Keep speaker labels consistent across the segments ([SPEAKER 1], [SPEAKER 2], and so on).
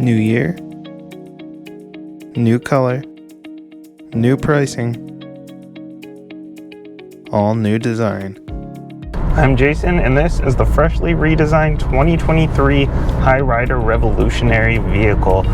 [SPEAKER 1] New year, new color, new pricing, all new design. I'm Jason, and this is the freshly redesigned 2023 High Rider Revolutionary vehicle.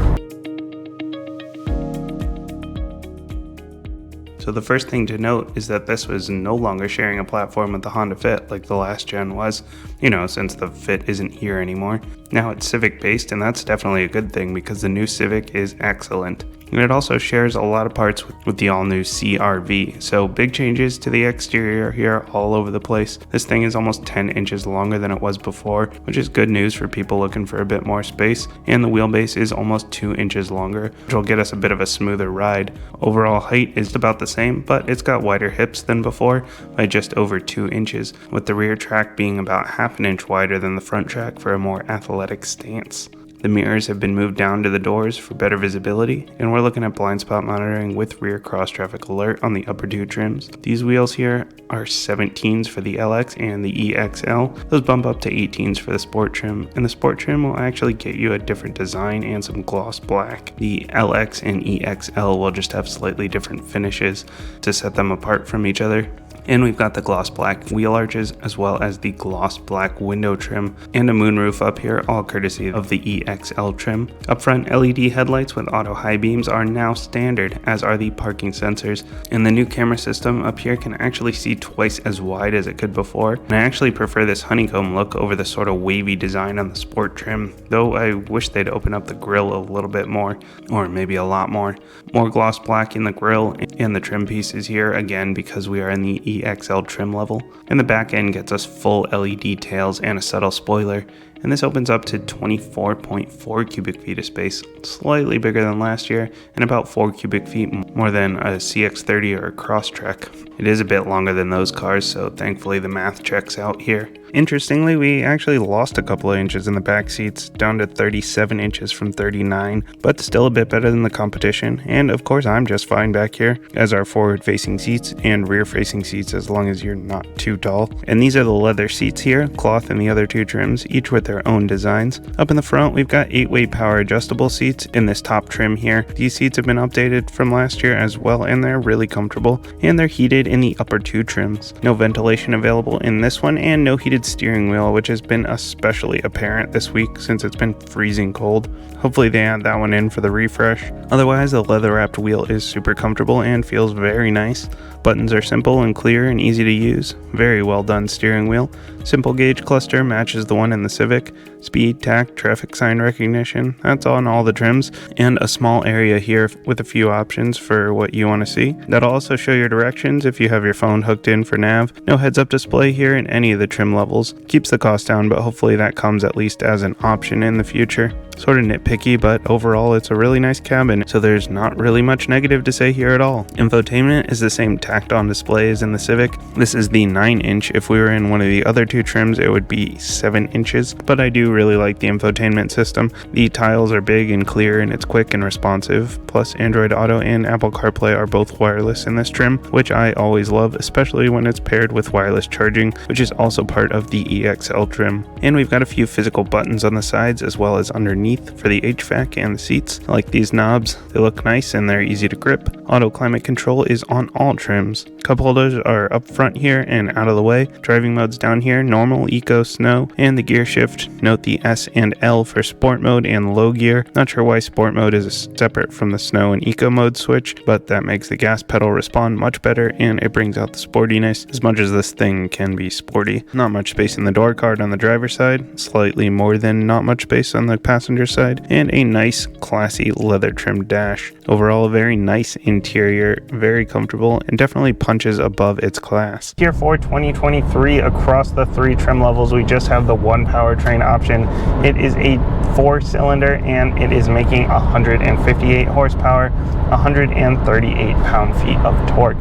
[SPEAKER 1] So the first thing to note is that this was no longer sharing a platform with the Honda Fit like the last gen was, since the Fit isn't here anymore. Now it's Civic based, and that's definitely a good thing because the new Civic is excellent. And it also shares a lot of parts with the all-new CR-V, so big changes to the exterior here all over the place. This thing is almost 10 inches longer than it was before, which is good news for people looking for a bit more space, and the wheelbase is almost 2 inches longer, which will get us a bit of a smoother ride. Overall height is about the same, but it's got wider hips than before by just over 2 inches, with the rear track being about half an inch wider than the front track for a more athletic stance. The mirrors have been moved down to the doors for better visibility, and we're looking at blind spot monitoring with rear cross traffic alert on the upper two trims. These wheels here are 17s for the LX and the EXL. Those bump up to 18s for the sport trim, and the sport trim will actually get you a different design and some gloss black. The LX and EXL will just have slightly different finishes to set them apart from each other. And we've got the gloss black wheel arches as well as the gloss black window trim and a moonroof up here, all courtesy of the EXL trim. Up front, LED headlights with auto high beams are now standard, as are the parking sensors. And the new camera system up here can actually see twice as wide as it could before. And I actually prefer this honeycomb look over the sort of wavy design on the sport trim, though I wish they'd open up the grille a little bit more, or maybe a lot more. More gloss black in the grille and the trim pieces here, again because we are in the EXL trim level, and the back end gets us full LED tails and a subtle spoiler, and this opens up to 24.4 cubic feet of space, slightly bigger than last year and about 4 cubic feet more than a CX-30 or a Crosstrek. It is a bit longer than those cars, so thankfully the math checks out here. Interestingly, we actually lost a couple of inches in the back seats, down to 37 inches from 39, but still a bit better than the competition, and of course I'm just fine back here, as are forward-facing seats and rear-facing seats as long as you're not too tall. And these are the leather seats here, cloth in the other two trims, each with their own designs. Up in the front, we've got 8-way power adjustable seats in this top trim here. These seats have been updated from last year as well, and they're really comfortable, and they're heated in the upper two trims. No ventilation available in this one, and no heated steering wheel, which has been especially apparent this week since it's been freezing cold. Hopefully they add that one in for the refresh. Otherwise, the leather wrapped wheel is super comfortable and feels very nice. Buttons are simple and clear and easy to use. Very well done steering wheel. Simple gauge cluster matches the one in the Civic. Speed, tach, traffic sign recognition, that's on all the trims. And a small area here with a few options for what you want to see. That'll also show your directions if you have your phone hooked in for nav. No heads up display here in any of the trim levels. Keeps the cost down, but hopefully that comes at least as an option in the future. Sort of nitpicky, but overall it's a really nice cabin, so there's not really much negative to say here at all. Infotainment is the same tacked on display as in the Civic. This is the 9-inch. If we were in one of the other two trims, it would be 7 inches, but I do really like the infotainment system. The tiles are big and clear, and it's quick and responsive. Plus, Android Auto and Apple CarPlay are both wireless in this trim, which I always love, especially when it's paired with wireless charging, which is also part of the EXL trim. And we've got a few physical buttons on the sides as well as underneath for the HVAC and the seats. I like these knobs. They look nice and they're easy to grip. Auto climate control is on all trims. Cup holders are up front here and out of the way. Driving modes down here: normal, eco, snow, and the gear shift. Note the S and L for sport mode and low gear. Not sure why sport mode is separate from the snow and eco mode switch, but that makes the gas pedal respond much better and it brings out the sportiness as much as this thing can be sporty. Not much space in the door card on the driver's side, slightly more than not much space on the passenger side, and a nice classy leather trimmed dash. Overall, a very nice interior, very comfortable, and definitely punches above its class. Here for 2023, across the three trim levels, we just have the one powertrain option. It is a 4-cylinder and it is making 158 horsepower, 138 pound-feet of torque.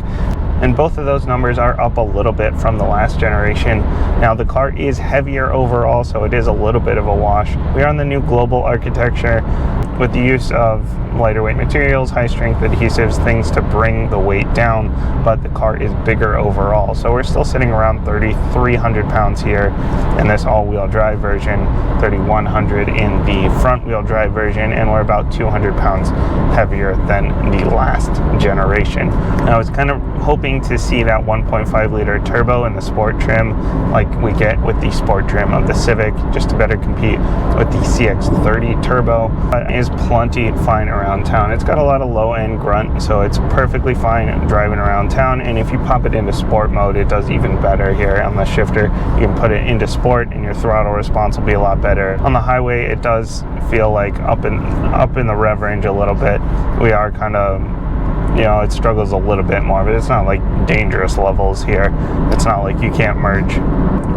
[SPEAKER 1] And both of those numbers are up a little bit from the last generation. Now the car is heavier overall, so it is a little bit of a wash. We are on the new global architecture, with the use of lighter weight materials, high strength adhesives, things to bring the weight down, but the car is bigger overall. So we're still sitting around 3,300 pounds here in this all-wheel drive version, 3,100 in the front-wheel drive version, and we're about 200 pounds heavier than the last generation. I was kind of hoping to see that 1.5 liter turbo in the sport trim like we get with the sport trim of the Civic, just to better compete with the CX-30 turbo. But it is plenty fine around town. It's got a lot of low-end grunt, so it's perfectly fine driving around town, and if you pop it into sport mode, it does even better here on the shifter. You can put it into sport and your throttle response will be a lot better. On the highway, it does feel like up in the rev range a little bit. We are kind of, you know, it struggles a little bit more, but it's not like dangerous levels here. It's not like you can't merge.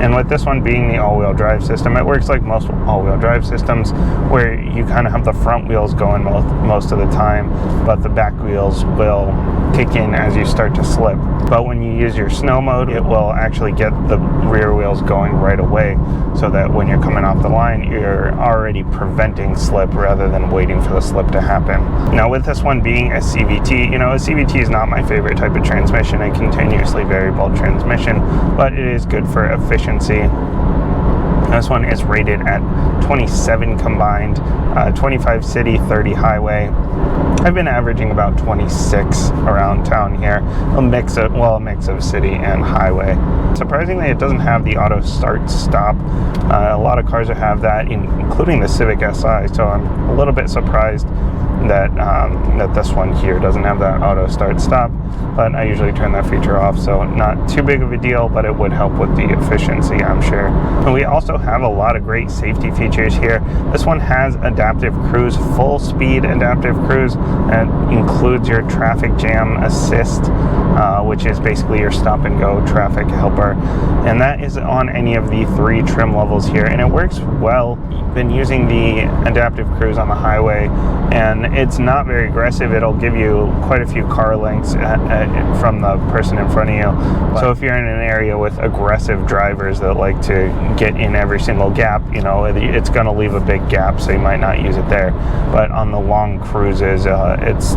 [SPEAKER 1] And with this one being the all-wheel drive system, it works like most all-wheel drive systems, where you kind of have the front wheels going most of the time, but the back wheels will kick in as you start to slip. But when you use your snow mode, it will actually get the rear wheels going right away, so that when you're coming off the line, you're already preventing slip rather than waiting for the slip to happen. Now with this one being a CVT, you know, a CVT is not my favorite type of transmission, a continuously variable transmission, but it is good for efficiency. This one is rated at 27 combined, 25 city, 30 highway. I've been averaging about 26 around town here, a mix of city and highway. Surprisingly, it doesn't have the auto start stop. A lot of cars have that, including the Civic Si, so I'm a little bit surprised that that this one here doesn't have that auto start stop, but I usually turn that feature off, so not too big of a deal, but it would help with the efficiency, I'm sure. And we also have a lot of great safety features here. This one has adaptive cruise, full speed adaptive cruise, and includes your traffic jam assist, which is basically your stop and go traffic helper, and that is on any of the 3 trim levels here, and it works well. Been using the adaptive cruise on the highway, and it's not very aggressive. It'll give you quite a few car lengths from the person in front of you. So if you're in an area with aggressive drivers that like to get in every single gap, you know, it's going to leave a big gap, so you might not use it there. But on the long cruises, it's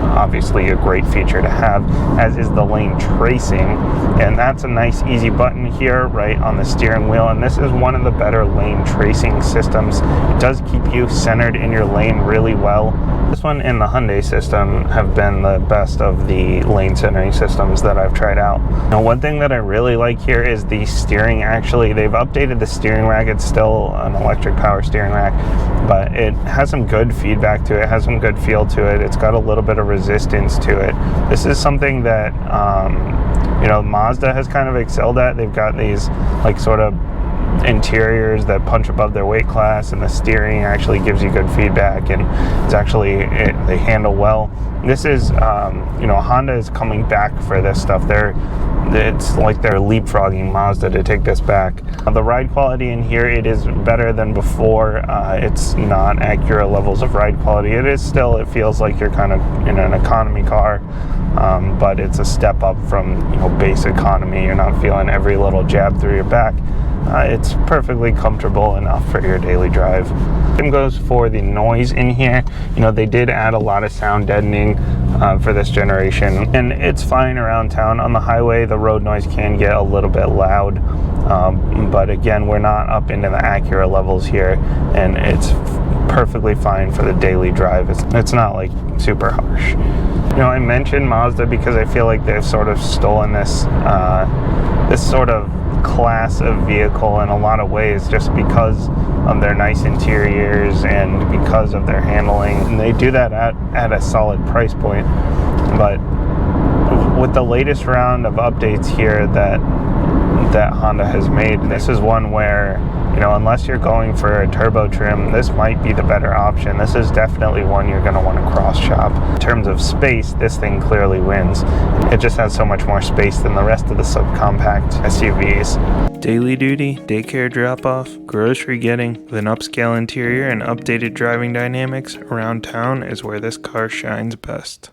[SPEAKER 1] obviously a great feature to have, as is the lane tracing, and that's a nice easy button here right on the steering wheel, and this is one of the better lane tracing systems. It does keep you centered in your lane really well. This one and the Hyundai system have been the best of the lane centering systems that I've tried out. Now, one thing that I really like here is the steering. Actually, they've updated the steering rack. It's still an electric power steering rack, but it has some good feedback to it. It has some good feel to it. It's got a little bit of resistance to it. This is something that you know, Mazda has kind of excelled at. They've got these like sort of interiors that punch above their weight class, and the steering actually gives you good feedback, and it's actually they handle well. This is you know, Honda is coming back for this stuff. It's like they're leapfrogging Mazda to take this back. The ride quality in here, it is better than before. It's not Acura levels of ride quality. It feels like you're kind of in an economy car, but it's a step up from, you know, base economy. You're not feeling every little jab through your back. It's perfectly comfortable enough for your daily drive. Same goes for the noise in here. You know, they did add a lot of sound deadening for this generation, and it's fine around town. On the highway, the road noise can get a little bit loud, but again, we're not up into the Acura levels here, and it's perfectly fine for the daily drive. It's not like super harsh. You know, I mentioned Mazda because I feel like they've sort of stolen this sort of class of vehicle in a lot of ways, just because of their nice interiors and because of their handling, and they do that at a solid price point. But with the latest round of updates here that Honda has made, this is one where, you know, unless you're going for a turbo trim, this might be the better option. This is definitely one you're going to want to cross shop. In terms of space, this thing clearly wins. It just has so much more space than the rest of the subcompact SUVs. Daily duty, daycare drop-off, grocery getting, with an upscale interior and updated driving dynamics, around town is where this car shines best.